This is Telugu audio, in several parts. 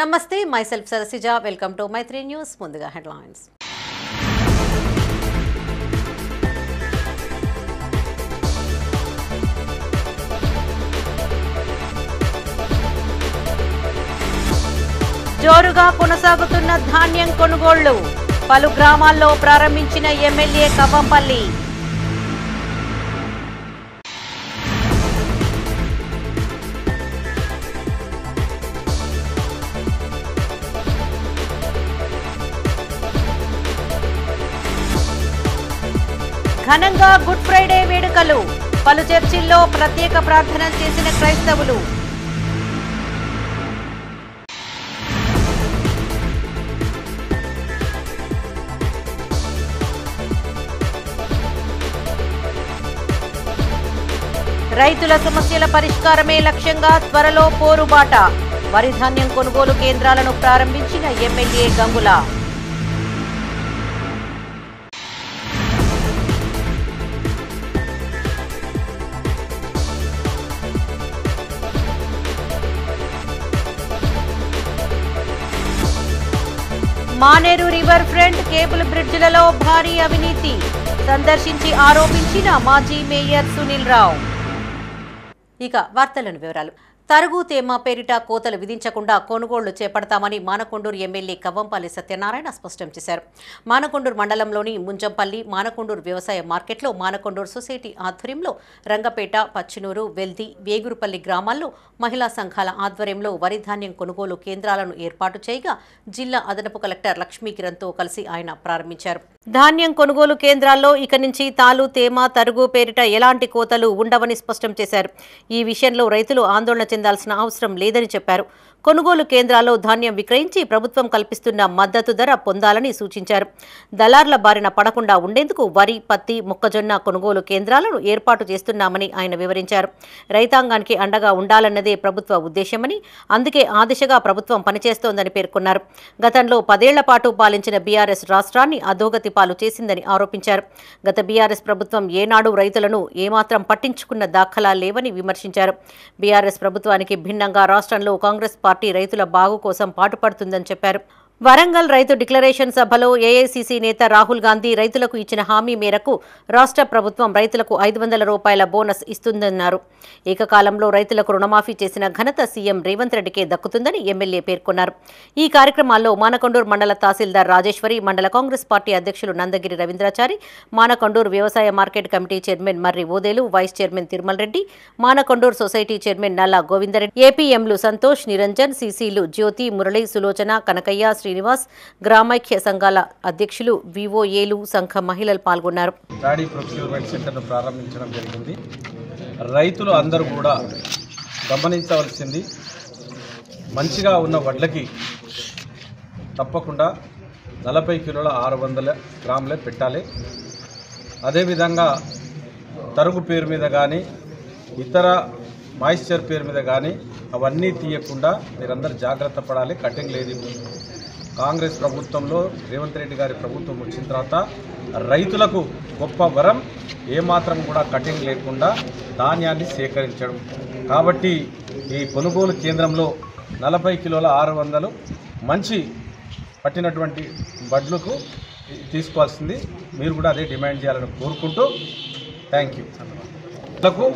నమస్తే myself Sarasija welcome to my 3 news ముందుగా headlines జోరుగా కొనసాగుతున్న ధాన్యం కొనుగోళ్లు పలు గ్రామాల్లో ప్రారంభించిన ఎమ్మెల్యే కవ్వంపల్లి ఘనంగా గుడ్ ఫ్రైడే వేడుకలు పలు చర్చిల్లో ప్రత్యేక ప్రార్థనలు చేసిన క్రైస్తవులు రైతుల సమస్యల పరిష్కారమే లక్ష్యంగా త్వరలో పోరుబాట వరి ధాన్యం కొనుగోలు కేంద్రాలను ప్రారంభించిన MLA Gangula Maneru river front cable బ్రిడ్జిలలో భారీ అవినీతి సందర్శించి ఆరోపించిన మాజీ మేయర్ సునీల్ రావు ఇక వార్తలను వివరాలు తరుగు తేమ పేరిట కోతలు విధించకుండా కొనుగోళ్లు చేపడతామని మానకొండూరు ఎమ్మెల్యే కవ్వంపల్లి సత్యనారాయణ స్పష్టం చేశారు. మానకొండూరు మండలంలోని ముంజంపల్లి మానకొండూరు వ్యవసాయ మార్కెట్లో మానకొండూరు సొసైటీ ఆధ్వర్యంలో రంగపేట, పచ్చినూరు, వెల్ది, వేగురుపల్లి గ్రామాల్లో మహిళా సంఘాల ఆధ్వర్యంలో వరి ధాన్యం కొనుగోలు కేంద్రాలను ఏర్పాటు చేయగా జిల్లా అదనపు కలెక్టర్ లక్ష్మీకిరణ్తో కలిసి ఆయన ప్రారంభించారు. ధాన్యం కొనుగోలు కేంద్రాల్లో ఇక నుంచి తాలు, తేమ, తరుగు పేరిట ఎలాంటి కోతలు ఉండవని స్పష్టం చేశారు. ఈ విషయంలో రైతులు ఆందోళన చెందాల్సిన అవసరం లేదని చెప్పారు. కొనుగోలు కేంద్రాల్లో ధాన్యం విక్రయించి ప్రభుత్వం కల్పిస్తున్న మద్దతు ధర పొందాలని సూచించారు. దళార్ల బారిన పడకుండా ఉండేందుకు వరి, పత్తి, మొక్కజొన్న కొనుగోలు కేంద్రాలను ఏర్పాటు చేస్తున్నామని ఆయన వివరించారు. రైతాంగానికి అండగా ఉండాలన్నదే ప్రభుత్వ ఉద్దేశమని, అందుకే ఆ దిశగా ప్రభుత్వం పనిచేస్తోందని పేర్కొన్నారు. గతంలో 10 ఏళ్ల పాటు పాలించిన బీఆర్ఎస్ రాష్ట్రాన్ని అధోగతి పాలు చేసిందని ఆరోపించారు. గత బీఆర్ఎస్ ప్రభుత్వం ఏనాడు రైతులను ఏమాత్రం పట్టించుకున్న దాఖలా లేవని విమర్శించారు. బీఆర్ఎస్ ప్రభుత్వానికి భిన్నంగా రాష్ట్రంలో కాంగ్రెస్ పార్టీ రైతుల బాగు కోసం పాటుపడుతుందని చెప్పారు. వరంగల్ రైతు డిక్లరేషన్ సభలో ఏఐసీసీ నేత రాహుల్ గాంధీ రైతులకు ఇచ్చిన హామీ మేరకు రాష్ట్ర ప్రభుత్వం రైతులకు 500 రూపాయల బోనస్ ఇస్తుందన్నారు. ఏకకాలంలో రైతులకు రుణమాఫీ చేసిన ఘనత సీఎం రేవంత్ రెడ్డికే దక్కుతుందని ఎమ్మెల్యే పేర్కొన్నారు. ఈ కార్యక్రమాల్లో మానకొండూరు మండల తహసీల్దార్ రాజేశ్వరి, మండల కాంగ్రెస్ పార్టీ అధ్యక్షులు నందగిరి రవీంద్రాచారి, మానకొండూరు వ్యవసాయ market committee chairman Marri Odelu, vice chairman Tirumal Reddy, Manakondur society chairman Nalla Govindareddy, ఏపీఎంలు Santosh, Niranjan, సీసీలు జ్యోతి, మురళి, సులోచన, కనకయ్య, శ్రీనివాస్, గ్రామైక్య సంఘాల అధ్యక్షులు, వివోఏలు, సంఘ మహిళలు పాల్గొన్నారు. ప్యాడీ ప్రొక్యూర్మెంట్ సెంటర్ను ప్రారంభించడం జరిగింది. రైతులు అందరూ కూడా గమనించవలసింది, మంచిగా ఉన్న వడ్లకి తప్పకుండా 40 కిలోల 600 గ్రాములే పెట్టాలి. అదేవిధంగా తరుగు పేరు మీద కానీ ఇతర మాయిశ్చర్ పేరు మీద కానీ అవన్నీ తీయకుండా మీరందరూ జాగ్రత్త పడాలి. కటింగ్ లేదు. కాంగ్రెస్ ప్రభుత్వంలో రేవంత్ రెడ్డి గారి ప్రభుత్వం వచ్చిన తర్వాత రైతులకు గొప్ప వరం ఏమాత్రం కూడా కటింగ్ లేకుండా ధాన్యాన్ని సేకరించడం. కాబట్టి ఈ కొనుగోలు కేంద్రంలో 40 కిలోల 600 మంచి పట్టినటువంటి బడ్లకు తీసుకోవాల్సింది. మీరు కూడా అదే డిమాండ్ చేయాలని కోరుకుంటూ థ్యాంక్ యూ. లకు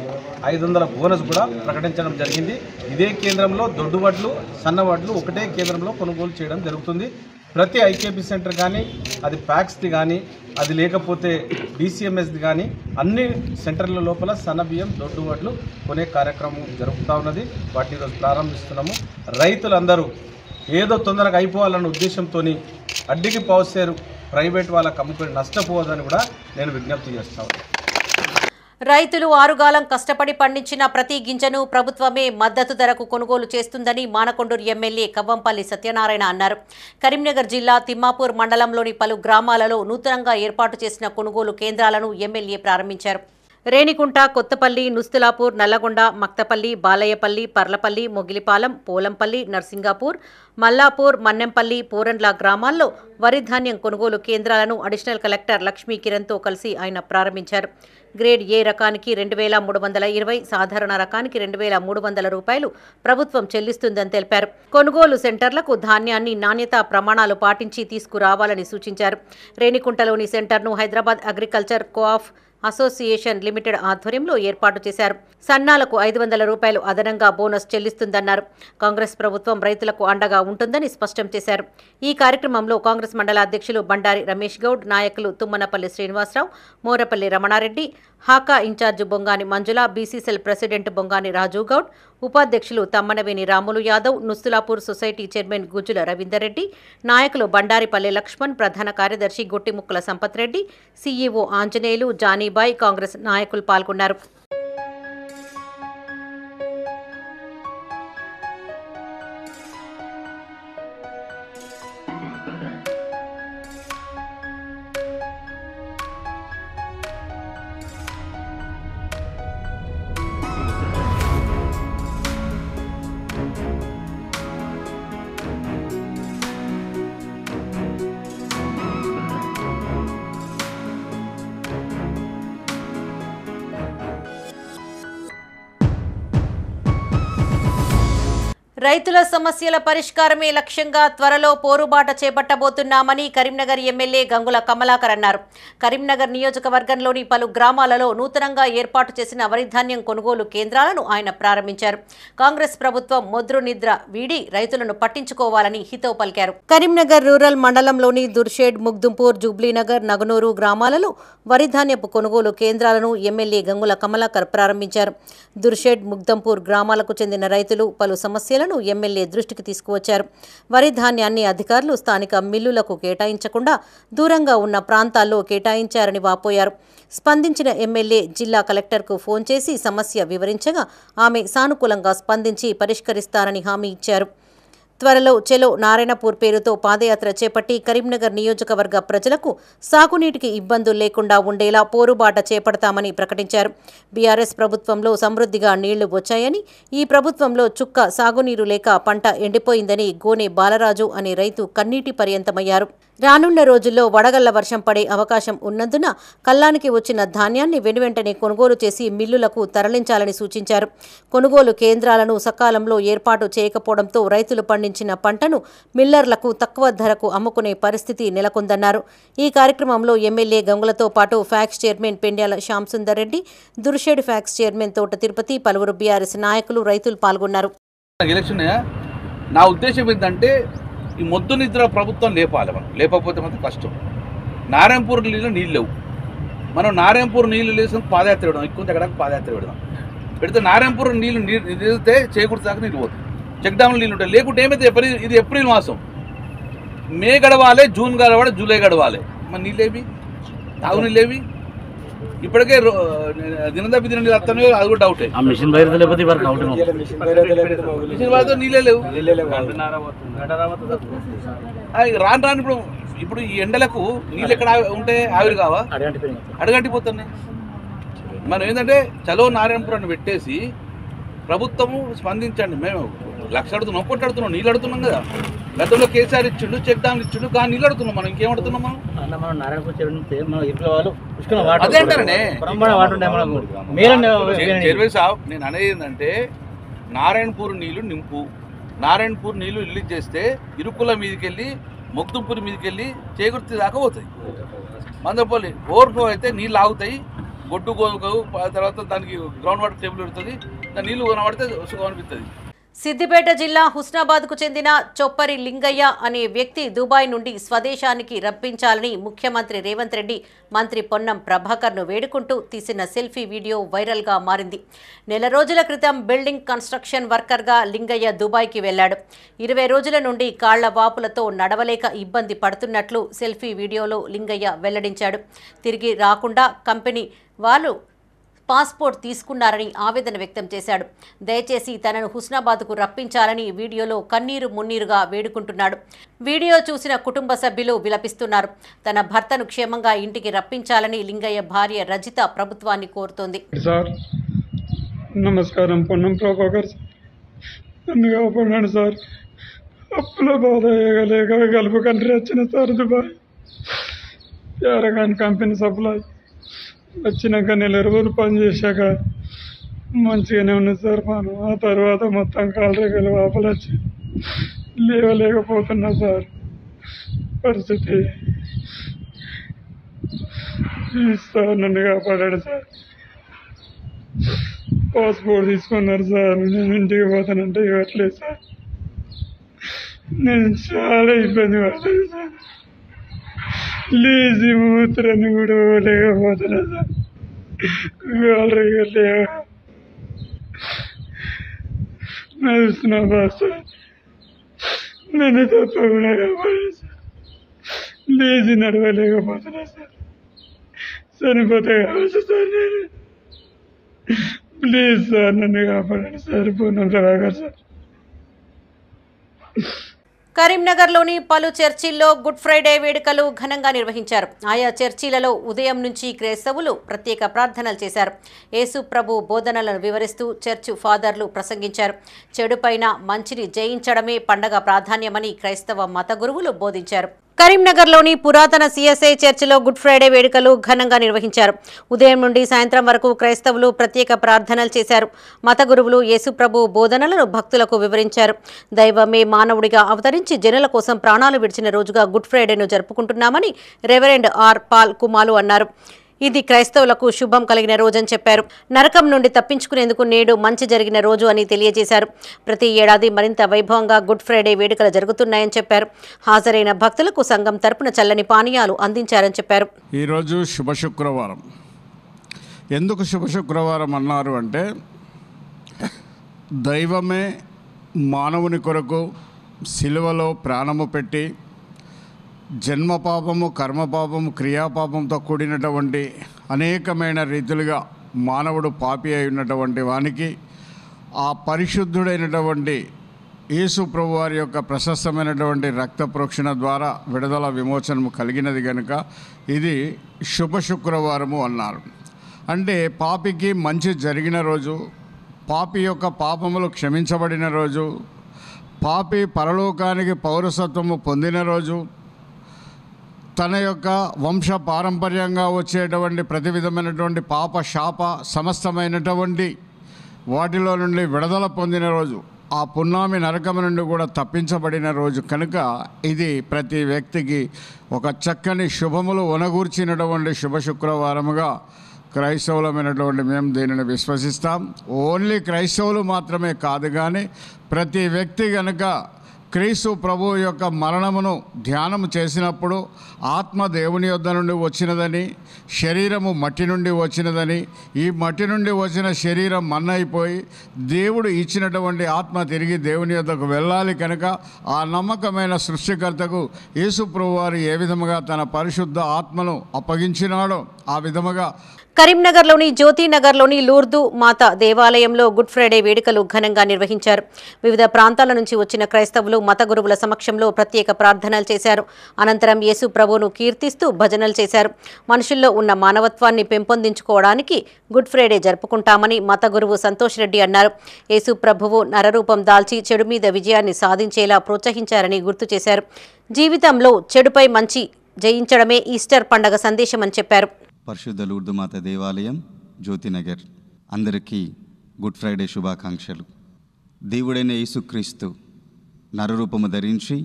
500 బోనస్ కూడా ప్రకటించడం జరిగింది. ఇదే కేంద్రంలో దొడ్డు వడ్లు, సన్న వడ్లు ఒకటే కేంద్రంలో కొనుగోలు చేయడం జరుగుతుంది. ప్రతి ఐకేపీ సెంటర్ కానీ, అది ప్యాక్స్ది కానీ, అది లేకపోతే డీసీఎంఎస్ది కానీ అన్ని సెంటర్ల లోపల సన్న బియ్యం, దొడ్డు వడ్లు కొనే కార్యక్రమం జరుగుతూ ఉన్నది. వాటిని ఈరోజు ప్రారంభిస్తున్నాము. రైతులందరూ ఏదో తొందరగా అయిపోవాలన్న ఉద్దేశంతో అడ్డికి పౌసేరు ప్రైవేట్ వాళ్ళకు అమ్ముకొని నష్టపోవద్దని కూడా నేను విజ్ఞప్తి చేస్తాను. రైతులు ఆరుగాలం కష్టపడి పండించిన ప్రతి గింజను ప్రభుత్వమే మద్దతు ధరకు కొనుగోలు చేస్తుందని మానకొండూరు ఎమ్మెల్యే కవ్వంపల్లి సత్యనారాయణ అన్నారు. కరీంనగర్ జిల్లా తిమ్మాపూర్ మండలంలోని పలు గ్రామాలలో నూతనంగా ఏర్పాటు చేసిన కొనుగోలు కేంద్రాలను ఎమ్మెల్యే ప్రారంభించారు. రేణికుంట, కొత్తపల్లి, నుస్తులాపూర్, నల్లగొండ, మక్తపల్లి, బాలయ్యపల్లి, పర్లపల్లి, మొగిలిపాలెం, పోలంపల్లి, నర్సింగాపూర్, మల్లాపూర్, మన్నెంపల్లి, పూరండ్ల గ్రామాల్లో వరి ధాన్యం కొనుగోలు కేంద్రాలను అడిషనల్ కలెక్టర్ లక్ష్మీ కిరణ్తో కలిసి ఆయన ప్రారంభించారు. గ్రేడ్ ఏ రకానికి 2320, సాధారణ రకానికి 2300 రూపాయలు ప్రభుత్వం చెల్లిస్తుందని తెలిపారు. కొనుగోలు సెంటర్లకు ధాన్యాన్ని నాణ్యతా ప్రమాణాలు పాటించి తీసుకురావాలని సూచించారు. రేణికుంటలోని సెంటర్ను Hyderabad agriculture co-op association limited ఆధ్వర్యంలో ఏర్పాటు చేశారు. సన్నాలకు 500 రూపాయలు అదనంగా బోనస్ చెల్లిస్తుందన్నారు. కాంగ్రెస్ ప్రభుత్వం రైతులకు అండగా ఉంటుందని స్పష్టం చేశారు. ఈ కార్యక్రమంలో కాంగ్రెస్ మండల అధ్యక్షులు బండారి రమేష్ గౌడ్, నాయకులు తుమ్మనపల్లి శ్రీనివాసరావు, మోరపల్లి రమణారెడ్డి, హాకా ఇన్ఛార్జ్ బొంగాని మంజుల, బీసీసీఎల్ ప్రెసిడెంట్ బొంగాని రాజు గౌడ్, ఉపాధ్యక్షులు తమ్మనవేని రాములు యాదవ్, నుస్తులాపూర్ సొసైటీ చైర్మన్ గుజ్జుల రవీందర్ రెడ్డి, నాయకులు బండారిపల్లె లక్ష్మణ్, ప్రధాన కార్యదర్శి గొట్టిముక్కల సంపత్ రెడ్డి, సీఈఓ ఆంజనేయులు, జానీబాయ్, కాంగ్రెస్ నాయకులు పాల్గొన్నారు. రైతుల సమస్యల పరిష్కారమే లక్ష్యంగా త్వరలో పోరుబాట చేపట్టబోతున్నామని కరీంనగర్ ఎమ్మెల్యే గంగుల కమలాకర్ అన్నారు. కరీంనగర్ నియోజకవర్గంలోని పలు గ్రామాలలో నూతనంగా ఏర్పాటు చేసిన వరి ధాన్యం కొనుగోలు కేంద్రాలను ఆయన ప్రారంభించారు. కాంగ్రెస్ ప్రభుత్వం మొద్రు నిద్ర వీడి రైతులను పట్టించుకోవాలని హితవు పలికారు. కరీంనగర్ రూరల్ మండలంలోని దుర్షేడ్, ముగ్దుంపూర్, జూబ్లీనగర్, నగనూరు గ్రామాలలో వరి ధాన్యపు కొనుగోలు కేంద్రాలను ఎమ్మెల్యే గంగుల కమలాకర్ ప్రారంభించారు. దుర్షేడ్, ముగ్దంపూర్ గ్రామాలకు చెందిన రైతులు పలు సమస్యలను ఎమ్మెల్యే దృష్టికి తీసుకువచ్చారు. వరి ధాన్యాన్ని అధికారులు స్థానిక మిల్లులకు కేటాయించకుండా దూరంగా ఉన్న ప్రాంతాల్లో కేటాయించారని వాపోయారు. స్పందించిన ఎమ్మెల్యే జిల్లా కలెక్టర్కు ఫోన్ చేసి సమస్య వివరించగా ఆమె సానుకూలంగా స్పందించి పరిష్కరిస్తారని హామీ ఇచ్చారు. త్వరలో చెలో నారాయణపూర్ పేరుతో పాదయాత్ర చేపట్టి కరీంనగర్ నియోజకవర్గ ప్రజలకు సాగునీటికి ఇబ్బందులు లేకుండా ఉండేలా పోరుబాట చేపడతామని ప్రకటించారు. బీఆర్ఎస్ ప్రభుత్వంలో సమృద్ధిగా నీళ్లు వచ్చాయని, ఈ ప్రభుత్వంలో చుక్క సాగునీరు లేక పంట ఎండిపోయిందని గోనె బాలరాజు అనే రైతు కన్నీటి పర్యంతమయ్యారు. రానున్న రోజుల్లో వడగళ్ల వర్షం పడే అవకాశం ఉన్నందున కల్లానికి వచ్చిన ధాన్యాన్ని వెనువెంటనే కొనుగోలు చేసి మిల్లులకు తరలించాలని సూచించారు. కొనుగోలు కేంద్రాలను సకాలంలో ఏర్పాటు చేయకపోవడంతో రైతులు పండించిన పంటను మిల్లర్లకు తక్కువ ధరకు అమ్ముకునే పరిస్థితి నెలకొందన్నారు. ఈ కార్యక్రమంలో ఎమ్మెల్యే గంగులతో పాటు PACS chairman Pendyala Shyamsundar Reddy, Durshed PACS chairman Thota Tirupati, పలువురు బీఆర్ఎస్ నాయకులు, రైతులు పాల్గొన్నారు. నా ఉద్దేశం ఏంటంటే ఈ మొద్దు నిద్ర ప్రభుత్వం లేపాలి. మనం లేకపోతే మాత్రం కష్టం. నారాయణపూర్ నీళ్ళు లేవు. మనం నారాయణపూర్ నీళ్లు లేసిన పాదయాత్ర పెడదాం, ఇంకొంత ఎక్కడ పాదయాత్ర పెడితే నారాయణపూర్ నీళ్లు నిలిస్తే చేకూర్చి దాకా నీళ్ళు పోతాయి. చెక్ డ్యామ్లో నీళ్ళు ఉంటాయి. లేకుంటే ఏమైతే ఇది ఏప్రిల్ మాసం, మే గడవాలి, జూన్ గడవాలి, జూలై గడవాలి. మన నీళ్ళేవి, తాగునీళ్ళేవి. ఇప్పటికే దినందపి నీళ్ళు వస్తానే, అది కూడా డౌటే. మిషన్ భైరతో నీళ్ళే లేవు. రాను ఇప్పుడు ఈ ఎండలకు నీళ్ళు ఎక్కడ ఉంటే ఆవిరి కావా, అడగంటిపోతున్నాయి. మనం ఏంటంటే చలో నారాయణపురాన్ని పెట్టేసి ప్రభుత్వము స్పందించండి. మేము లక్ష అడుగుతున్నాం, ఒక్కటి అడుగుతున్నాం, నీళ్ళు అడుగుతున్నాం కదా. గతంలో కేసీఆర్ ఇచ్చిండు, చెక్ డ్యామ్లు ఇచ్చిండు, కానీ నీళ్ళు అడుగుతున్నాం. మనం ఇంకేం అడుగుతున్నాం? అదే అంటారనే చైర్మన్ సాబ్, నేను అనేది ఏంటంటే నారాయణపూర్ నీళ్లు నింపు, నారాయణపూర్ నీళ్లు రిలీజ్ చేస్తే ఇరుకుల మీదకెళ్ళి, ముగ్దుంపూర్ మీదకెళ్ళి చేకూర్తి దాకా పోతాయి. మందపల్లి ఓవర్ఫ్లో అయితే నీళ్ళు ఆగుతాయి, గొడ్డు గోనుకవు, తర్వాత దానికి గ్రౌండ్ వాటర్ టేబుల్ పెడుతుంది, దాని నీళ్లు కొనబడితే సుఖం అనిపిస్తుంది. సిద్దిపేట జిల్లా హుస్నాబాద్కు చెందిన చొప్పరి లింగయ్య అనే వ్యక్తి దుబాయ్ నుండి స్వదేశానికి రప్పించాలని ముఖ్యమంత్రి రేవంత్ రెడ్డి మంత్రి పొన్నం ప్రభాకర్ను వేడుకుంటూ తీసిన సెల్ఫీ వీడియో వైరల్గా మారింది. నెల రోజుల క్రితం బిల్డింగ్ కన్స్ట్రక్షన్ వర్కర్గా లింగయ్య దుబాయ్కి వెళ్లాడు. 20 రోజుల నుండి కాళ్ల వాపులతో నడవలేక ఇబ్బంది పడుతున్నట్లు సెల్ఫీ వీడియోలో లింగయ్య వెల్లడించాడు. తిరిగి రాకుండా కంపెనీ వాళ్ళు పాస్పోర్ట్ తీసుకున్నారని ఆవేదన వ్యక్తం చేశాడు. దయచేసి తనను హుస్నాబాద్కు రప్పించాలని వీడియోలో కన్నీరు మున్నీరుగా వేడుకుంటున్నాడు. వీడియో చూసిన కుటుంబ సభ్యులు విలపిస్తున్నారు. తన భర్తను క్షేమంగా ఇంటికి రప్పించాలని లింగయ్య భార్య రజిత ప్రభుత్వాన్ని కోరుతోంది. సార్ నమస్కారం, పొన్నం ప్రభాకర్ నన్ను కాపాడాను సార్. అప్పుల బాధ లేక గల్పు కంట్రీ వచ్చిన sir Dubai paragon company supply వచ్చినాక నెల రోజులు పనిచేశాక మంచిగానే ఉన్నది సార్. మనం ఆ తర్వాత మొత్తం కాలరేగలు వాపలు వచ్చి లేవలేకపోతున్నా సార్. పరిస్థితి సార్ నన్ను కాపాడాడు సార్. పాస్పోర్ట్ తీసుకున్నారు సార్. నేను ఇంటికి పోతానంటే ఇవ్వట్లేదు సార్. నేను చాలా ఇబ్బంది పడతాను సార్. లేచి మూత్రాన్ని కూడా లేకపోతున్నా సార్. నడుస్తున్నా బా సార్. నన్ను తప్పకుండా కాపాడు సార్. లేచి నడవలేకపోతున్నా సార్. చనిపోతే కావచ్చు సార్. నేను ప్లీజ్ సార్ నన్ను కాపాడండి సార్. పొన్నం ప్రభాకర్ సార్. కరీంనగర్లోని పలు చర్చిల్లో గుడ్ ఫ్రైడే వేడుకలు ఘనంగా నిర్వహించారు. ఆయా చర్చిలలో ఉదయం నుంచి క్రైస్తవులు ప్రత్యేక ప్రార్థనలు చేశారు. యేసు ప్రభు బోధనలను వివరిస్తూ చర్చ్ ఫాదర్లు ప్రసంగించారు. చెడుపైన మంచిని జయించడమే పండగ ప్రాధాన్యమని క్రైస్తవ మత గురువులు బోధించారు. కరీంనగర్లోని పురాతన సిఎస్ఐ చర్చిలో గుడ్ ఫ్రైడే వేడుకలు ఘనంగా నిర్వహించారు. ఉదయం నుండి సాయంత్రం వరకు క్రైస్తవులు ప్రత్యేక ప్రార్థనలు చేశారు. మత గురువులు యేసుప్రభు బోధనలను భక్తులకు వివరించారు. దైవమే మానవుడిగా అవతరించి జనుల కోసం ప్రాణాలు విడిచిన రోజుగా గుడ్ ఫ్రైడేను జరుపుకుంటున్నామని రెవరెండ్ ఆర్ పాల్ కుమాలు అన్నారు. ఇది క్రైస్తవులకు శుభం కలిగిన రోజని చెప్పారు. నరకం నుండి తప్పించుకునేందుకు నేడు మంచి జరిగిన రోజు అని తెలియజేశారు. ప్రతి ఏడాది మరింత వైభవంగా గుడ్ ఫ్రైడే వేడుకలు జరుగుతున్నాయని చెప్పారు. హాజరైన భక్తులకు సంఘం తరపున చల్లని పానీయాలు అందించారని చెప్పారు. ఈరోజు శుభ శుక్రవారం. ఎందుకు శుభ శుక్రవారం అన్నారు అంటే, దైవమే మానవుని కొరకు సిలువలో ప్రాణము పెట్టి జన్మపాపము, కర్మపాపము, క్రియాపాపంతో కూడినటువంటి అనేకమైన రీతులుగా మానవుడు పాపి అయి ఉన్నటువంటి వానికి ఆ పరిశుద్ధుడైనటువంటి యేసు ప్రభువారి యొక్క ప్రశస్తమైనటువంటి రక్త ప్రోక్షణ ద్వారా విడుదల విమోచనము కలిగినది కనుక ఇది శుభ శుక్రవారము అన్నారు. అంటే పాపికి మంచి జరిగిన రోజు, పాపి యొక్క పాపములు క్షమించబడిన రోజు, పాపి పరలోకానికి పౌరసత్వము పొందిన రోజు, తన యొక్క వంశ పారంపర్యంగా వచ్చేటువంటి ప్రతి విధమైనటువంటి పాప శాప సమస్తమైనటువంటి వాటిలో నుండి విడుదల పొందిన రోజు, ఆ పున్నామి నరకము నుండి కూడా తప్పించబడిన రోజు కనుక ఇది ప్రతి వ్యక్తికి ఒక చక్కని శుభములు ఒనగూర్చినటువంటి శుభ శుక్రవారముగా క్రైస్తవులమైనటువంటి మేము దీనిని విశ్వసిస్తాం. ఓన్లీ క్రైస్తవులు మాత్రమే కాదు, కానీ ప్రతి వ్యక్తి కనుక క్రీస్తు ప్రభు యొక్క మరణమును ధ్యానం చేసినప్పుడు ఆత్మ దేవుని యొద్ద నుండి వచ్చినదని, శరీరము మట్టి నుండి వచ్చినదని, ఈ మట్టి నుండి వచ్చిన శరీరం మన్నైపోయి దేవుడు ఇచ్చినటువంటి ఆత్మ తిరిగి దేవుని యొద్దకు వెళ్ళాలి కనుక ఆ నమ్మకమైన సృష్టికర్తకు యేసు ప్రభు వారు ఏ విధముగా తన పరిశుద్ధ ఆత్మను అప్పగించినాడో ఆ విధముగా కరీంనగర్లోని జ్యోతినగర్లోని లూర్దు మాత దేవాలయంలో గుడ్ ఫ్రైడే వేడుకలు ఘనంగా నిర్వహించారు. వివిధ ప్రాంతాల నుంచి వచ్చిన క్రైస్తవులు మత గురువుల సమక్షంలో ప్రత్యేక ప్రార్థనలు చేశారు. అనంతరం యేసు ప్రభువును కీర్తిస్తూ భజనలు చేశారు. మనుషుల్లో ఉన్న మానవత్వాన్ని పెంపొందించుకోవడానికి గుడ్ ఫ్రైడే జరుపుకుంటామని మత గురువు సంతోష్ రెడ్డి అన్నారు. యేసు ప్రభువు నరరూపం దాల్చి చెడు మీద విజయాన్ని సాధించేలా ప్రోత్సహించారని గుర్తు చేశారు. జీవితంలో చెడుపై మంచి జయించడమే ఈస్టర్ పండగ సందేశమని చెప్పారు. పరిశుద్ధ లూర్దు మాత దేవాలయం, జ్యోతినగర్ అందరికీ గుడ్ ఫ్రైడే శుభాకాంక్షలు. దేవుడైన యేసుక్రీస్తు నరరూపము ధరించి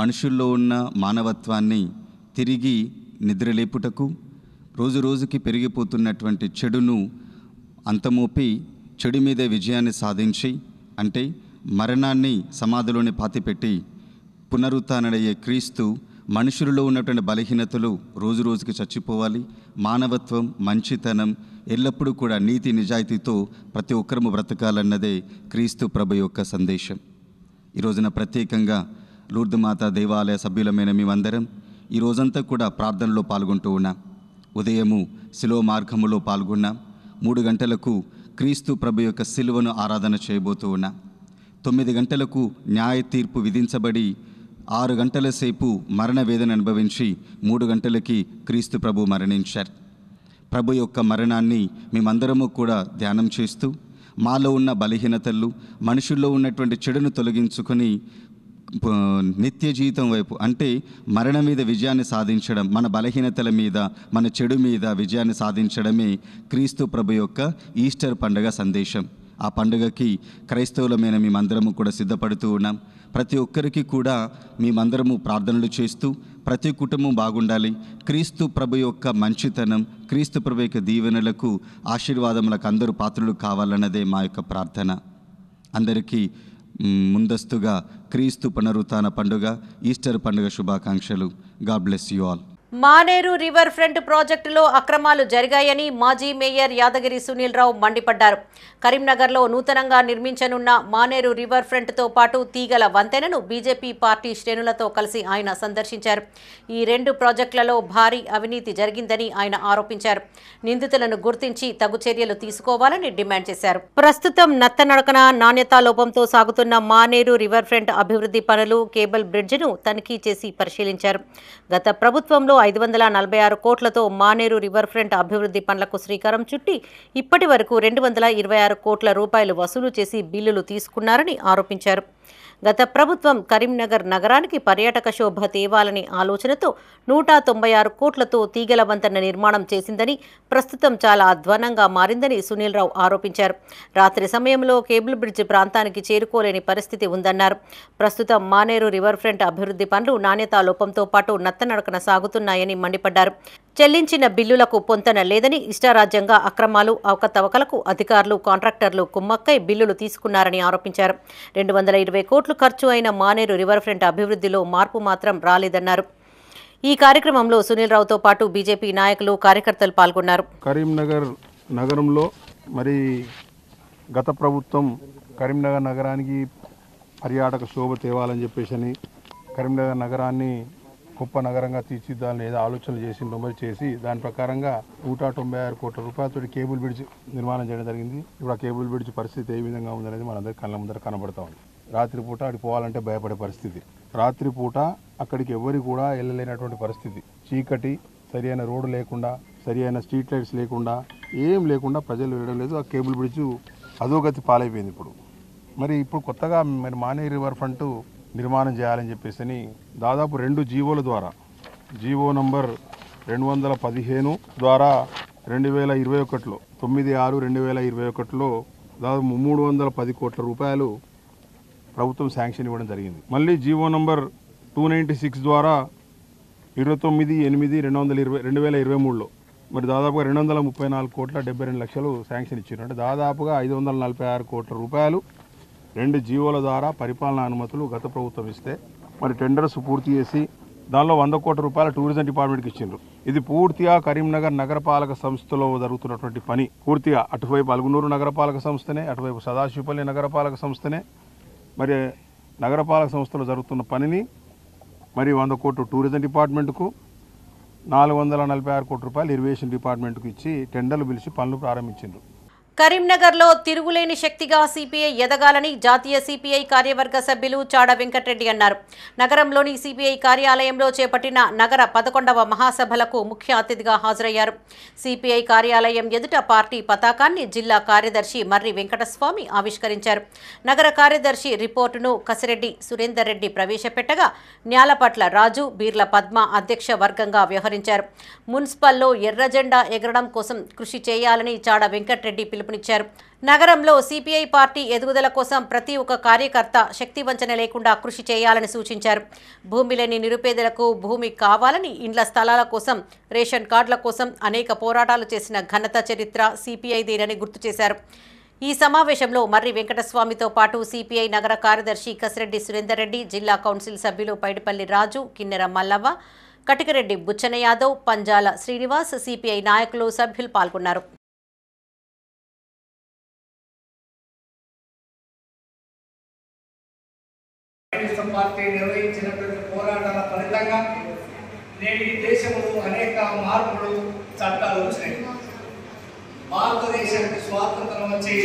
మనుషుల్లో ఉన్న మానవత్వాన్ని తిరిగి నిద్రలేపుటకు, రోజు రోజుకి పెరిగిపోతున్నటువంటి చెడును అంతమోపి చెడు మీద విజయాన్ని సాధించి, అంటే మరణాన్ని సమాధిలోని పాతిపెట్టి పునరుత్థానుడయ్యే క్రీస్తు మనుషులలో ఉన్నటువంటి బలహీనతలు రోజు రోజుకి చచ్చిపోవాలి. మానవత్వం, మంచితనం, ఎల్లప్పుడూ కూడా నీతి నిజాయితీతో ప్రతి ఒక్కరము బ్రతకాలన్నదే క్రీస్తు ప్రభు యొక్క సందేశం. ఈ రోజున ప్రత్యేకంగా లూర్దు మాత దేవాలయ సభ్యులమైన మేమందరం ఈ రోజంతా కూడా ప్రార్థనలో పాల్గొంటూ ఉన్నాం. ఉదయము శిలువ మార్గములో పాల్గొన్నాం. 3 గంటలకు క్రీస్తు ప్రభు యొక్క సిలువను ఆరాధన చేయబోతూ ఉన్నా. 9 గంటలకు న్యాయ తీర్పు విధించబడి 6 గంటల సేపు మరణ వేదన అనుభవించి 3 గంటలకి క్రీస్తు ప్రభు మరణించారు. ప్రభు యొక్క మరణాన్ని మేమందరము కూడా ధ్యానం చేస్తూ మాలో ఉన్న బలహీనతలు, మనుషుల్లో ఉన్నటువంటి చెడును తొలగించుకొని నిత్య జీవితం వైపు, అంటే మరణం మీద విజయాన్ని సాధించడం, మన బలహీనతల మీద, మన చెడు మీద విజయాన్ని సాధించడమే క్రీస్తు ప్రభు యొక్క ఈస్టర్ పండుగ సందేశం. ఆ పండుగకి క్రైస్తవులమైన మేమందరము కూడా సిద్ధపడుతూ ఉన్నాం. ప్రతి ఒక్కరికి కూడా మేమందరము ప్రార్థనలు చేస్తూ ప్రతి కుటుంబం బాగుండాలి, క్రీస్తు ప్రభు యొక్క మంచితనం, క్రీస్తు ప్రభు యొక్క దీవెనలకు, ఆశీర్వాదములకు అందరూ పాత్రలు కావాలన్నదే మా యొక్క ప్రార్థన. అందరికీ ముందస్తుగా క్రీస్తు పునరుత్థాన పండుగ, ఈస్టర్ పండుగ శుభాకాంక్షలు. God bless you all. Maneru river front ప్రాజెక్టులో అక్రమాలు జరిగాయని మాజీ మేయర్ యాదగిరి సునీల్ రావు మండిపడ్డారు. కరీంనగర్లో నూతనంగా నిర్మించనున్న మానేరు రివర్ ఫ్రంట్తో పాటు తీగల వంతెనను బీజేపీ పార్టీ శ్రేణులతో కలిసి ఆయన సందర్శించారు. ఈ 2 ప్రాజెక్టులలో భారీ అవినీతి జరిగిందని ఆయన ఆరోపించారు. నిందితులను గుర్తించి తగు చర్యలు తీసుకోవాలని డిమాండ్ చేశారు. ప్రస్తుతం నత్తనడకన నాణ్యతా లోపంతో సాగుతున్న మానేరు రివర్ ఫ్రంట్ అభివృద్ధి పనులు, కేబుల్ బ్రిడ్జిను తనిఖీ చేసి పరిశీలించారు. గత ప్రభుత్వంలో 546 కోట్లతో మానేరు రివర్ ఫ్రంట్ అభివృద్ధి పనులకు శ్రీకారం చుట్టి ఇప్పటి వరకు 226 కోట్ల రూపాయలు వసూలు చేసి బిల్లులు తీసుకున్నారని ఆరోపించారు. గత ప్రభుత్వం కరీంనగర్ నగరానికి పర్యాటక శోభ తేవాలని ఆలోచనతో 196 కోట్లతో తీగల వంతెన నిర్మాణం చేసిందని, ప్రస్తుతం చాలా అధ్వానంగా మారిందని సునీల్ రావు ఆరోపించారు. రాత్రి సమయంలో కేబుల్ బ్రిడ్జ్ ప్రాంతానికి చేరుకోలేని పరిస్థితి ఉందన్నారు. ప్రస్తుతం మానేరు రివర్ ఫ్రంట్ అభివృద్ధి పనులు నాణ్యతా లోపంతో పాటు నత్తనడకన సాగుతున్నాయని మండిపడ్డారు. చెల్లించిన బిల్లులకు పొంతన లేదని, ఇష్టారాజ్యంగా అక్రమాలు, అవకతవకలకు అధికారులు, కాంట్రాక్టర్లు కుమ్మక్కై బిల్లులు తీసుకున్నారని ఆరోపించారు. 220 కోట్లు ఖర్చు అయిన మానేరు రివర్ ఫ్రంట్ అభివృద్ధిలో మార్పు మాత్రం రాలేదన్నారు. ఈ కార్యక్రమంలో సునీల్ రావుతో పాటు బీజేపీ నాయకులు, కార్యకర్తలు పాల్గొన్నారు. కరీంనగర్ నగరంలో మరి గత ప్రభుత్వం కరీంనగర్ నగరానికి పర్యాటక శోభ తేవాలని చెప్పేసి కరీంనగర్ నగరాన్ని గొప్ప నగరంగా తీర్చిద్దాలని ఏదో ఆలోచనలు చేసి నమోదు చేసి దాని ప్రకారంగా 196 కోట్ల రూపాయలతో కేబుల్ బ్రిడ్జ్ నిర్మాణం చేయడం జరిగింది. ఇప్పుడు ఆ కేబుల్ బ్రిడ్జ్ పరిస్థితి ఏ విధంగా ఉందనేది మనందరి కళ్ళ ముందర కనబడతా ఉంది. రాత్రిపూట అక్కడికి పోవాలంటే భయపడే పరిస్థితి, రాత్రిపూట అక్కడికి ఎవరు కూడా వెళ్ళలేనటువంటి పరిస్థితి, చీకటి, సరి అయిన రోడ్డు లేకుండా, సరి అయిన స్ట్రీట్ లైట్స్ లేకుండా, ఏం లేకుండా ప్రజలు వెళ్ళడం లేదు. ఆ కేబుల్ బ్రిడ్జ్ అధోగతి పాలైపోయింది. ఇప్పుడు కొత్తగా మరి మానేరు రివర్ ఫ్రంట్ నిర్మాణం చేయాలని చెప్పేసి దాదాపు 2 జీవోల ద్వారా, జీవో నంబర్ 215 ద్వారా 2021లో 9/6/2021లో దాదాపు 310 కోట్ల రూపాయలు ప్రభుత్వం శాంక్షన్ ఇవ్వడం జరిగింది. మళ్ళీ జీవో నంబర్ 296 ద్వారా 29/8/2023లో మరి దాదాపుగా 234 కోట్ల 72 లక్షలు శాంక్షన్ ఇచ్చారు. అంటే దాదాపుగా 546 కోట్ల రూపాయలు 2 జీవోల ద్వారా పరిపాలనా అనుమతులు గత ప్రభుత్వం ఇస్తే మరి టెండర్స్ పూర్తి చేసి దానిలో 100 కోట్ల రూపాయలు టూరిజం డిపార్ట్మెంట్కి ఇచ్చిండ్రు. ఇది పూర్తిగా కరీంనగర్ నగరపాలక సంస్థలో జరుగుతున్నటువంటి పని. పూర్తిగా అటువైపు అలుగునూరు నగరపాలక సంస్థనే, అటువైపు సదాశివపల్లి నగరపాలక సంస్థనే, మరి నగరపాలక సంస్థలో జరుగుతున్న పనిని మరి 100 కోట్లు టూరిజం డిపార్ట్మెంట్కు, 446 కోట్ల రూపాయలు ఇరిగేషన్ డిపార్ట్మెంట్కు ఇచ్చి టెండర్లు పిలిచి పనులు ప్రారంభించిండ్రు. కరీంనగర్లో తిరుగులేని శక్తిగా సిపిఐ ఎదగాలని జాతీయ సిపిఐ కార్యవర్గ సభ్యులు చాడ వెంకటరెడ్డి అన్నారు. నగరంలోని సిపిఐ కార్యాలయంలో చేపట్టిన నగర 11వ మహాసభలకు ముఖ్య అతిథిగా హాజరయ్యారు. సిపిఐ కార్యాలయం ఎదుట పార్టీ పతాకాన్ని జిల్లా కార్యదర్శి మర్రి వెంకటస్వామి ఆవిష్కరించారు. నగర కార్యదర్శి రిపోర్టును కసిరెడ్డి సురేందర్ రెడ్డి ప్రవేశపెట్టగా న్యాలపట్ల రాజు, బీర్ల పద్మ అధ్యక్ష వర్గంగా వ్యవహరించారు. మున్సిపల్లో ఎర్ర జెండా ఎగరడం కోసం కృషి చేయాలని చాడ వెంకటరెడ్డి పిలుపునిచ్చారు. నగరంలో సిపిఐ పార్టీ ఎదుగుదల కోసం ప్రతి ఒక్క కార్యకర్త శక్తి వంచన లేకుండా కృషి చేయాలని సూచించారు. భూమి లేని నిరుపేదలకు భూమి కావాలని, ఇండ్ల స్థలాల కోసం, రేషన్ కార్డుల కోసం అనేక పోరాటాలు చేసిన ఘనత చరిత్ర సిపిఐదేనని గుర్తు చేశారు. ఈ సమావేశంలో మర్రి వెంకటస్వామితో పాటు సిపిఐ నగర కార్యదర్శి కసిరెడ్డి సురేందర్ రెడ్డి, జిల్లా కౌన్సిల్ సభ్యులు పైడిపల్లి రాజు, కిన్నెర మల్లవ్వ, కటికరెడ్డి బుచ్చన్న యాదవ్, పంజాల శ్రీనివాస్, సిపిఐ నాయకులు, సభ్యులు పాల్గొన్నారు. పార్టీ నిర్వహించినటువంటి పోరాటాల ఫలితంగా నేటి దేశంలో అనేక మార్పులు, చట్టాలు వచ్చినాయి. భారతదేశానికి స్వాతంత్రం వచ్చి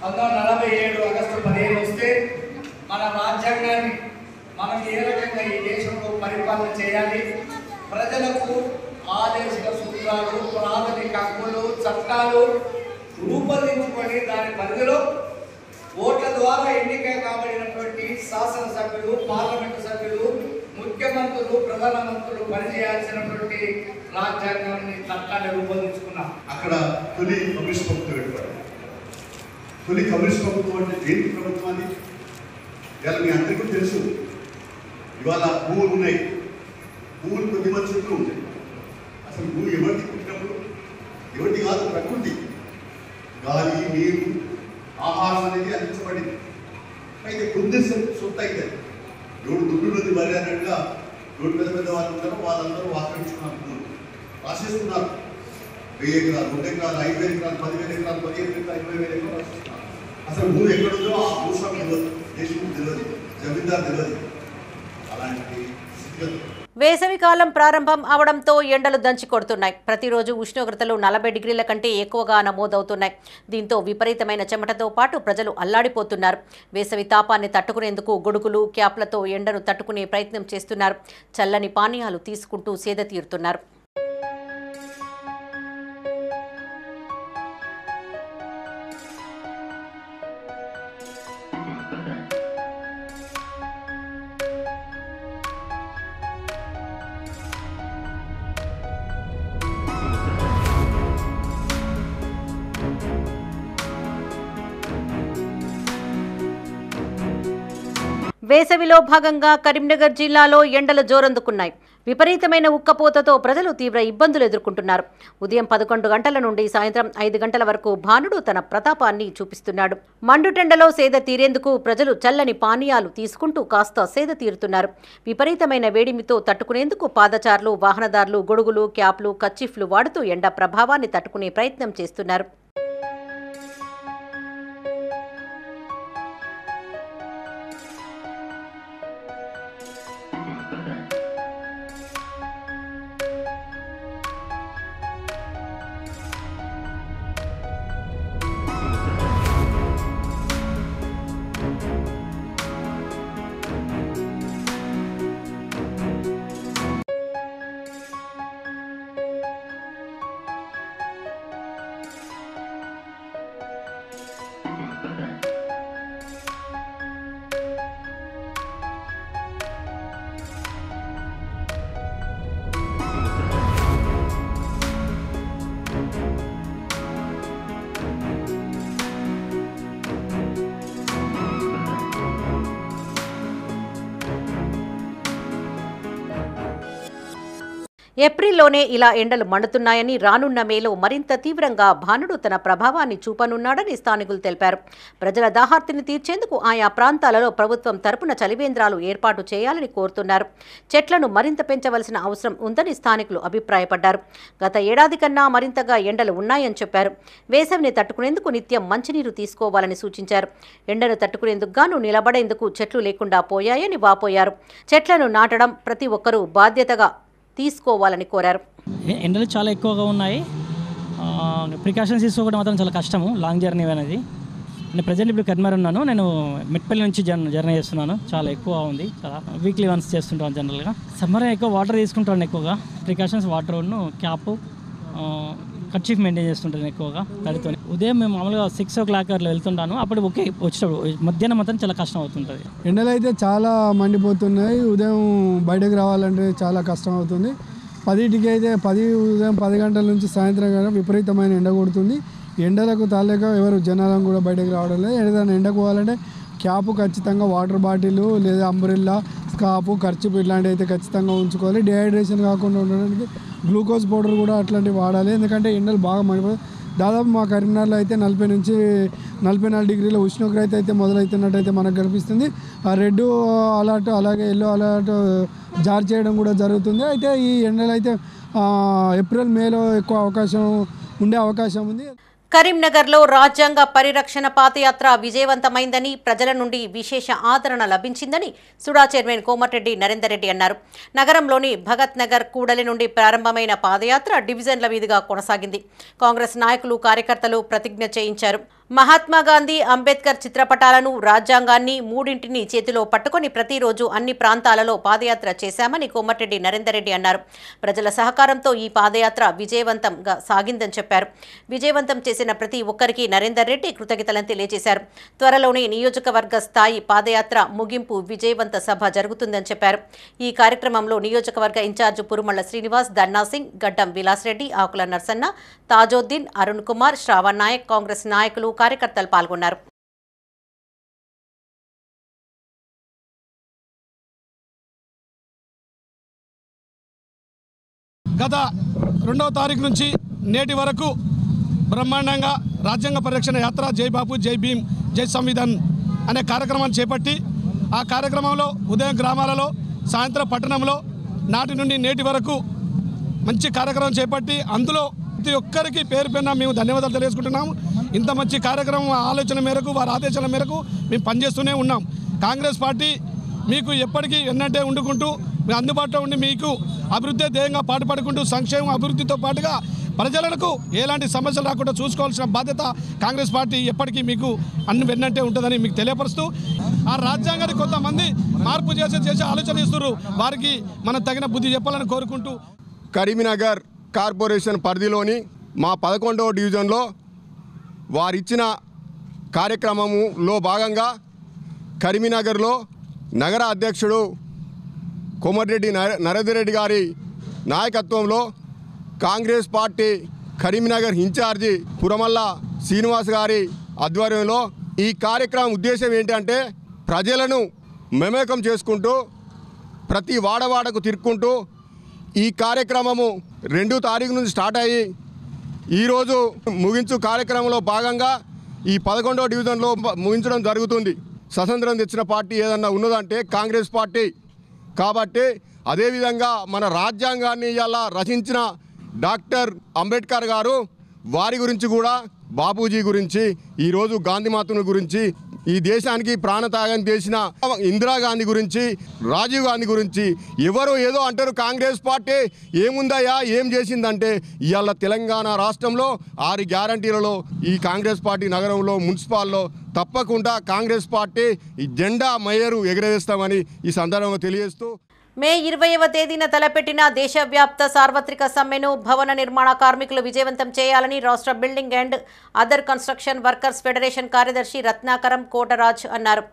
1947 ఆగస్టు 15 వస్తే మన రాజ్యాంగాన్ని మనం ఏ రకంగా ఈ దేశంలో పరిపాలన చేయాలి, ప్రజలకు ఆదేశిక సూత్రాలు, ప్రాథమిక హక్కులు, చట్టాలు రూపొందించుకొని దాని పరిధిలో ఓట్ల ద్వారా ఎన్నిక కాబడినటువంటి శాసనసభ్యులు, పార్లమెంటు సభ్యులు, ముఖ్యమంత్రులు, ప్రధానమంత్రులు పనిచేయాల్సినటువంటి రాజ్యాంగాన్ని చట్టాన్ని రూపొందించుకున్నాం. అక్కడ తొలి కమ్యూనిస్ట్ ప్రభుత్వం ఏర్పడింది. తొలి కమ్యూనిస్ట్ ప్రభుత్వం అంటే దేనికి ప్రభుత్వాన్ని ఇవాళ మీ అందరికీ తెలుసు. ఇవాళ భూములు ఉన్నాయి, భూములు కొద్దిమంది చుట్టూ ఉంటాయి. అసలు భూమి ఎవరికి పుట్టినప్పుడు ఎవరికి కాదు, ప్రకృతి, గాలి, నీరు, ఆహారం అనేది అందించబడింది. అయితే కొద్ది సొత్తు అయితే ఎవడు దుడ్డున్నది మరి అన్నట్టుగా ఎవడు పెద్ద పెద్ద వాళ్ళు ఉంటారో వాళ్ళందరూ ఆక్రమించుకున్నారు, భూములు రాసేస్తున్నారు. 1000 ఎకరాలు, 2 ఎకరాలు, 5,000 ఎకరాలు, 10,000 ఎకరాలు, 15,000 ఎకరాలు, 20,000 ఎకరాలు రాసేస్తున్నారు. అసలు భూమి ఎక్కడుందో ఆ భూస్వామి తెలియదు, దేశం తెలియదు, జమీందారు తెలియదు. అలాంటి స్థితిగతులు. వేసవికాలం ప్రారంభం అవడంతో ఎండలు దంచి కొడుతున్నాయి. ప్రతిరోజు ఉష్ణోగ్రతలు 40 డిగ్రీల కంటే ఎక్కువగా నమోదవుతున్నాయి. దీంతో విపరీతమైన చెమటతో పాటు ప్రజలు అల్లాడిపోతున్నారు. వేసవి తాపాన్ని తట్టుకునేందుకు గొడుగులు, క్యాప్లతో ఎండను తట్టుకునే ప్రయత్నం చేస్తున్నారు. చల్లని పానీయాలు తీసుకుంటూ సేద తీరుతున్నారు. వేసవిలో భాగంగా కరీంనగర్ జిల్లాలో ఎండలు జోరందుకున్నాయి. విపరీతమైన ఉక్కపోతతో ప్రజలు తీవ్ర ఇబ్బందులు ఎదుర్కొంటున్నారు. ఉదయం 11 గంటల నుండి సాయంత్రం 5 గంటల వరకు భానుడు తన ప్రతాపాన్ని చూపిస్తున్నాడు. మండుటెండలో సేద తీరేందుకు ప్రజలు చల్లని పానీయాలు తీసుకుంటూ కాస్త సేద తీరుతున్నారు. విపరీతమైన వేడిమితో తట్టుకునేందుకు పాదచారులు, వాహనదారులు గొడుగులు, క్యాప్లు, కర్చీఫ్లు వాడుతూ ఎండ ప్రభావాన్ని తట్టుకునే ప్రయత్నం చేస్తున్నారు. ఏప్రిల్లోనే ఇలా ఎండలు మండుతున్నాయని, రానున్న మేలో మరింత తీవ్రంగా భానుడు తన ప్రభావాన్ని చూపనున్నాడని స్థానికులు తెలిపారు. ప్రజల దాహార్తిని తీర్చేందుకు ఆయా ప్రాంతాలలో ప్రభుత్వం తరపున చలివేంద్రాలు ఏర్పాటు చేయాలని కోరుతున్నారు. చెట్లను మరింత పెంచవలసిన అవసరం ఉందని స్థానికులు అభిప్రాయపడ్డారు. గత ఏడాది కన్నా మరింతగా ఎండలు ఉన్నాయని చెప్పారు. వేసవిని తట్టుకునేందుకు నిత్యం మంచినీరు తీసుకోవాలని సూచించారు. ఎండను తట్టుకునేందుకు గాను నిలబడేందుకు చెట్లు లేకుండా పోయాయని వాపోయారు. చెట్లను నాటడం ప్రతి ఒక్కరూ బాధ్యతగా తీసుకోవాలని కోరారు. ఎండలు చాలా ఎక్కువగా ఉన్నాయి. ప్రికాషన్స్ తీసుకోవడం మాత్రం చాలా కష్టము. లాంగ్ జర్నీ అనేది. నేను ప్రజెంట్ ఇప్పుడు కరీంనగర్ ఉన్నాను. నేను మెట్పల్లి నుంచి జర్నీ చేస్తున్నాను. చాలా ఎక్కువ ఉంది. చాలా వీక్లీ వన్స్ చేస్తుంటాను. జనరల్గా సమ్మర్ ఎక్కువ వాటర్ తీసుకుంటాను. ఎక్కువగా ప్రికాషన్స్ వాటర్ను క్యాప్ కర్చీఫ్ మెయింటైన్ చేస్తుంటాను ఎక్కువగా తడితో. ఉదయం మేము మామూలుగా 6 o'clock అట్లా వెళ్తుంటాను. అప్పుడు ఓకే వచ్చేటప్పుడు మధ్యాహ్నం మాత్రం చాలా కష్టం అవుతుంటుంది. ఎండలు అయితే చాలా మండిపోతున్నాయి. ఉదయం బయటకు రావాలంటే చాలా కష్టం అవుతుంది. 10కి అయితే ఉదయం 10 గంటల నుంచి సాయంత్రం కానీ విపరీతమైన ఎండ కొడుతుంది. ఎండలకు తాలేక ఎవరు జనాలను కూడా బయటకు రావడం లేదు. ఏదైనా ఎండకు పోవాలంటే క్యాప్ ఖచ్చితంగా, వాటర్ బాటిల్ లేదా అంబ్రెల్లా, స్కార్ఫ్, కర్చీఫ్ ఇట్లాంటివి అయితే ఖచ్చితంగా ఉంచుకోవాలి. డిహైడ్రేషన్ కాకుండా ఉండడానికి గ్లూకోజ్ పౌడర్ కూడా అట్లాంటివి వాడాలి. ఎందుకంటే ఎండలు బాగా మండిపోతాయి. దాదాపు మా కరీంనగర్లో అయితే 40 నుంచి 44 డిగ్రీల ఉష్ణోగ్రత అయితే మొదలవుతున్నట్టయితే మనకు కనిపిస్తుంది. ఆ రెడ్ అలర్ట్ అలాగే ఎల్లో అలర్ట్ జారీ చేయడం కూడా జరుగుతుంది. అయితే ఈ ఎండలు అయితే ఏప్రిల్ మేలో ఎక్కువ ఉండే అవకాశం ఉంది. కరీంనగర్లో రాజ్యాంగ పరిరక్షణ పాదయాత్ర విజయవంతమైందని ప్రజల నుండి విశేష ఆదరణ లభించిందని సుడా చైర్మన్ కోమటిరెడ్డి నరేందర్ రెడ్డి అన్నారు. నగరంలోని భగత్ నగర్ కూడలి నుండి ప్రారంభమైన పాదయాత్ర డివిజన్ల మీదుగా కొనసాగింది. కాంగ్రెస్ నాయకులు కార్యకర్తలు ప్రతిజ్ఞ చేయించారు. మహాత్మా గాంధీ, అంబేద్కర్ చిత్రపటాలను, రాజ్యాంగాన్ని మూడింటిని చేతిలో పట్టుకొని ప్రతిరోజు అన్ని ప్రాంతాలలో పాదయాత్ర చేశామని కోమటిరెడ్డి నరేందర్ రెడ్డి అన్నారు. ప్రజల సహకారంతో ఈ పాదయాత్ర విజయవంతంగా సాగిందని చెప్పారు. విజయవంతం చేసిన ప్రతి ఒక్కరికి నరేందర్ రెడ్డి కృతజ్ఞతలను తెలియజేశారు. త్వరలోనే నియోజకవర్గ స్థాయి పాదయాత్ర ముగింపు విజయవంత సభ జరుగుతుందని చెప్పారు. ఈ కార్యక్రమంలో నియోజకవర్గ ఇన్ఛార్జ్ పురుమళ్ల శ్రీనివాస్, దన్నా సింగ్, గడ్డం విలాస్ రెడ్డి, ఆకుల నర్సన్న, తాజోద్దీన్, అరుణ్ కుమార్, శ్రావణ్ నాయక్, కాంగ్రెస్ నాయకులు, కార్యకర్తలు పాల్గొన్నారు. గత 2వ తారీఖు నుంచి నేటి వరకు బ్రహ్మాండంగా రాజ్యాంగ పరిరక్షణ యాత్ర జై బాపు, జై భీమ్, జై సంవిధాన్ అనే కార్యక్రమాన్ని చేపట్టి ఆ కార్యక్రమంలో ఉదయం గ్రామాలలో, సాయంత్రం పట్టణంలో నాటి నుండి నేటి వరకు మంచి కార్యక్రమం చేపట్టి అందులో ప్రతి ఒక్కరికి పేరు పేరున మేము ధన్యవాదాలు తెలియజేసుకుంటున్నాము. ఇంత మంచి కార్యక్రమం ఆలోచన మేరకు, వారి ఆదేశాల మేరకు మేము పనిచేస్తూనే ఉన్నాం. కాంగ్రెస్ పార్టీ మీకు ఎప్పటికీ ఎన్నంటే ఉండుకుంటూ మీ అందుబాటులో ఉండి మీకు అభివృద్ధి ధ్యేయంగా పాటుపడుకుంటూ సంక్షేమం అభివృద్ధితో పాటుగా ప్రజలకు ఎలాంటి సమస్యలు రాకుండా చూసుకోవాల్సిన బాధ్యత కాంగ్రెస్ పార్టీ ఎప్పటికీ మీకు అన్ని వెన్నంటే ఉంటుందని మీకు తెలియపరుస్తూ ఆ రాజ్యాంగాన్ని కొంతమంది మార్పు చేసే ఆలోచన చేస్తున్నారు. వారికి మనం తగిన బుద్ధి చెప్పాలని కోరుకుంటూ కరీంనగర్ కార్పొరేషన్ పరిధిలోని మా 11వ డివిజన్లో వారిచ్చిన కార్యక్రమంలో భాగంగా కరీంనగర్లో నగర అధ్యక్షుడు కోమటిరెడ్డి నరేందర్ రెడ్డి గారి నాయకత్వంలో కాంగ్రెస్ పార్టీ కరీంనగర్ ఇన్ఛార్జి పురమల్ల శ్రీనివాస్ గారి ఆధ్వర్యంలో ఈ కార్యక్రమం ఉద్దేశం ఏంటంటే ప్రజలను మమేకం చేసుకుంటూ ప్రతి వాడవాడకు తిరుక్కుంటూ ఈ కార్యక్రమము 2వ తారీఖు నుంచి స్టార్ట్ అయ్యి ఈరోజు ముగించు కార్యక్రమంలో భాగంగా ఈ 11వ డివిజన్లో ముగించడం జరుగుతుంది. స్వతంత్రం తెచ్చిన పార్టీ ఏదన్నా ఉన్నదంటే కాంగ్రెస్ పార్టీ. కాబట్టి అదేవిధంగా మన రాజ్యాంగాన్ని ఇలా రచించిన డాక్టర్ అంబేద్కర్ గారు వారి గురించి కూడా, బాపూజీ గురించి, ఈరోజు గాంధీమాతను గురించి, ఈ దేశానికి ప్రాణత్యాగం చేసిన ఇందిరాగాంధీ గురించి, రాజీవ్ గాంధీ గురించి ఎవరో ఏదో అంటారు. కాంగ్రెస్ పార్టీ ఏముందయ్యా, ఏం చేసిందంటే ఇవాళ తెలంగాణ రాష్ట్రంలో 6 గ్యారంటీలలో ఈ కాంగ్రెస్ పార్టీ నగరంలో మున్సిపాల్లో తప్పకుండా కాంగ్రెస్ పార్టీ ఈ జెండా మయ్యరు ఎగరవేస్తామని ఈ సందర్భంగా తెలియజేస్తూ మే 20వ తేదీన తలపెట్టిన దేశవ్యాప్త సార్వత్రిక సమ్మెను భవన నిర్మాణ కార్మికులు విజయవంతం చేయాలని రాష్ట్ర building and other construction workers federation కార్యదర్శి రత్నాకరం కోటరాజ్ అన్నారు.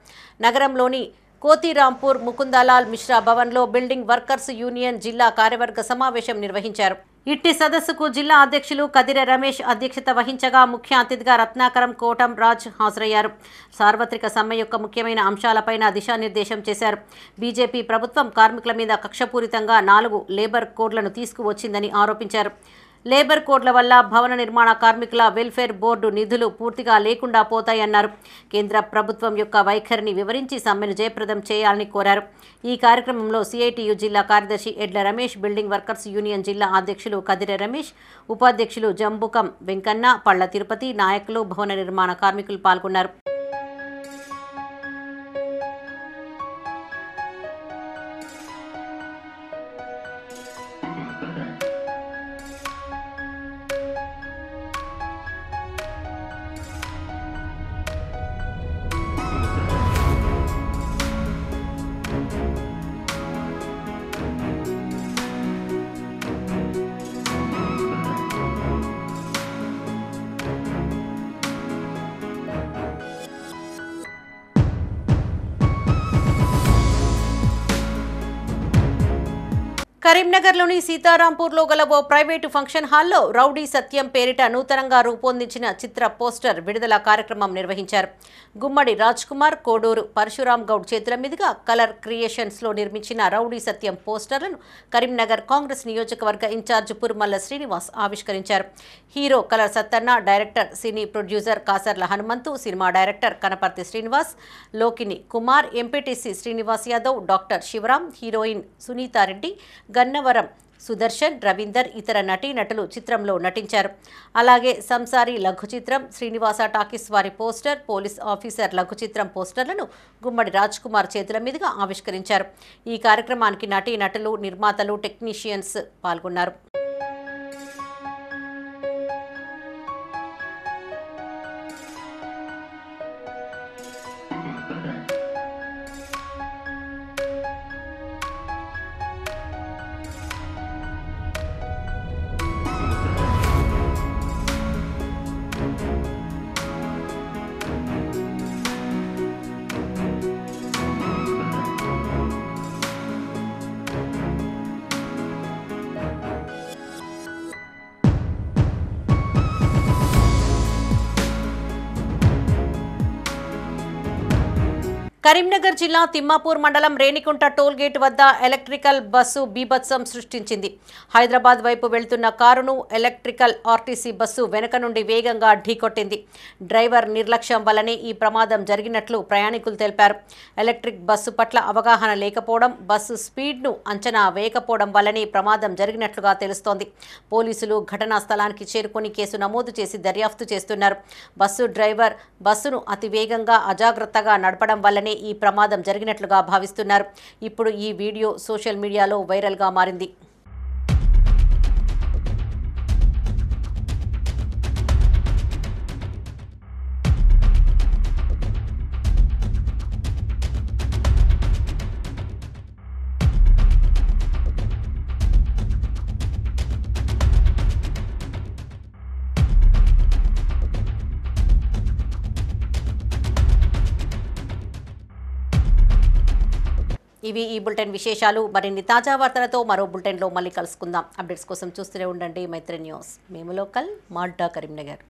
నగరంలోని కోతిరాంపూర్ ముకుందలాల్ మిశ్రా భవన్లో బిల్డింగ్ వర్కర్స్ యూనియన్ జిల్లా కార్యవర్గ సమావేశం నిర్వహించారు. ఇట్టి సదస్సుకు జిల్లా అధ్యక్షులు కదిరె రమేష్ అధ్యక్షత వహించగా ముఖ్య అతిథిగా రత్నాకరం కోటం రాజ్ హాజరయ్యారు. సార్వత్రిక సమ్మె యొక్క ముఖ్యమైన అంశాలపైన దిశానిర్దేశం చేశారు. బీజేపీ ప్రభుత్వం కార్మికుల మీద కక్షపూరితంగా 4 లేబర్ కోడ్లను తీసుకువచ్చిందని ఆరోపించారు. లేబర్ కోడ్ల వల్ల భవన నిర్మాణ కార్మికుల వెల్ఫేర్ బోర్డు నిధులు పూర్తిగా లేకుండా పోతాయన్నారు. కేంద్ర ప్రభుత్వం యొక్క వైఖరిని వివరించి సమ్మెను జయప్రదం చేయాలని కోరారు. ఈ కార్యక్రమంలో సిఐటియు జిల్లా కార్యదర్శి ఎడ్ల రమేష్, బిల్డింగ్ వర్కర్స్ యూనియన్ జిల్లా అధ్యక్షులు కదిరె రమేష్, ఉపాధ్యక్షులు జంబుకం వెంకన్న, పళ్ల తిరుపతి, నాయకులు, భవన నిర్మాణ కార్మికులు పాల్గొన్నారు. కరీంనగర్లోని సీతారాంపూర్లో గల ఓ ప్రైవేటు ఫంక్షన్ హాల్లో రౌడీ సత్యం పేరిట నూతనంగా రూపొందించిన చిత్ర పోస్టర్ విడుదల కార్యక్రమం నిర్వహించారు. గుమ్మడి రాజ్ కుమార్, కోడూరు పరశురామ్ గౌడ్ చేతుల మీదుగా కలర్ క్రియేషన్స్లో నిర్మించిన రౌడీ సత్యం పోస్టర్లను కరీంనగర్ కాంగ్రెస్ నియోజకవర్గ ఇన్ఛార్జ్ పురుమల్ల శ్రీనివాస్ ఆవిష్కరించారు. Hero colour Sattanna, director cine producer Kasarla Hanumanthu, cinema director Kanaparthi Srinivas, Lokini Kumar, MPTC Srinivas Yadav, doctor Sivaram, heroine Sunithareddy, Gannavaram Sudarshan, Ravinder, ఇతర నటీనటులు చిత్రంలో నటించారు. అలాగే సంసారి లఘు చిత్రం, శ్రీనివాస టాకీస్ వారి పోస్టర్, పోలీస్ ఆఫీసర్ లఘు చిత్రం పోస్టర్లను గుమ్మడి రాజ్ కుమార్ చేతుల మీదుగా ఆవిష్కరించారు. ఈ కార్యక్రమానికి నటీనటులు, నిర్మాతలు, టెక్నీషియన్స్ పాల్గొన్నారు. కరీంనగర్ జిల్లా తిమ్మాపూర్ మండలం రేణికుంట టోల్గేట్ వద్ద ఎలక్ట్రికల్ బస్సు బీభత్సం సృష్టించింది. హైదరాబాద్ వైపు వెళ్తున్న కారును ఎలక్ట్రికల్ ఆర్టీసీ బస్సు వెనుక నుండి వేగంగా ఢీకొట్టింది. డ్రైవర్ నిర్లక్ష్యం వల్లనే ఈ ప్రమాదం జరిగినట్లు ప్రయాణికులు తెలిపారు. ఎలక్ట్రిక్ బస్సు పట్ల అవగాహన లేకపోవడం, బస్సు స్పీడ్ను అంచనా వేయకపోవడం వల్లనే ప్రమాదం జరిగినట్లుగా తెలుస్తోంది. పోలీసులు ఘటనా స్థలానికి చేరుకుని కేసు నమోదు చేసి దర్యాప్తు చేస్తున్నారు. బస్సు డ్రైవర్ బస్సును అతి వేగంగా అజాగ్రత్తగా నడపడం వల్లనే ఈ ప్రమాదం జరిగినట్లుగా భావిస్తున్నారు. ఇప్పుడు ఈ వీడియో సోషల్ మీడియాలో వైరల్గా మారింది. ఇవి ఈ బులెటిన్ విశేషాలు. మరిన్ని తాజా వార్తలతో మరో బులెటిన్లో మళ్ళీ కలుసుకుందాం. అప్డేట్స్ కోసం చూస్తూనే ఉండండి మైత్రి న్యూస్. మేము లోకల్, మాల్టా, కరీంనగర్.